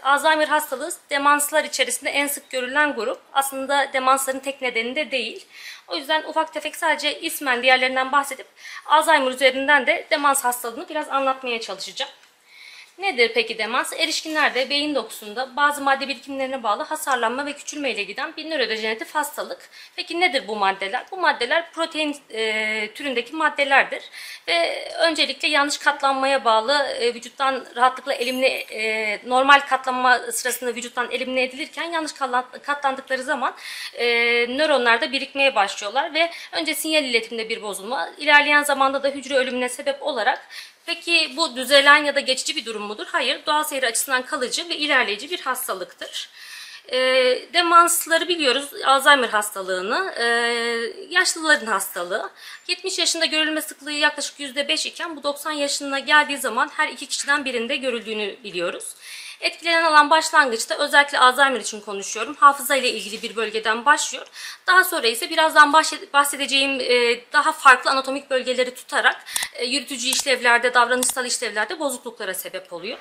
Alzheimer hastalığı demanslar içerisinde en sık görülen grup. Aslında demansların tek nedeni de değil. O yüzden ufak tefek sadece ismen diğerlerinden bahsedip Alzheimer üzerinden de demans hastalığını biraz anlatmaya çalışacağım. Nedir peki demans? Erişkinlerde beyin dokusunda bazı madde birikimlerine bağlı hasarlanma ve küçülme ile giden bir nörodejeneratif hastalık. Peki nedir bu maddeler? Bu maddeler protein türündeki maddelerdir. Ve öncelikle yanlış katlanmaya bağlı vücuttan rahatlıkla normal katlanma sırasında vücuttan elimine edilirken yanlış katlandıkları zaman nöronlarda birikmeye başlıyorlar ve önce sinyal iletiminde bir bozulma, ilerleyen zamanda da hücre ölümüne sebep olarak. Peki bu düzelen ya da geçici bir durum mudur? Hayır, doğal seyri açısından kalıcı ve ilerleyici bir hastalıktır. Demansları biliyoruz, Alzheimer hastalığını, yaşlıların hastalığı. 70 yaşında görülme sıklığı yaklaşık %5 iken bu 90 yaşına geldiği zaman her iki kişiden birinde görüldüğünü biliyoruz. Etkilenen alan başlangıçta özellikle Alzheimer için konuşuyorum. Hafıza ile ilgili bir bölgeden başlıyor. Daha sonra ise birazdan bahsedeceğim daha farklı anatomik bölgeleri tutarak yürütücü işlevlerde, davranışsal işlevlerde bozukluklara sebep oluyor.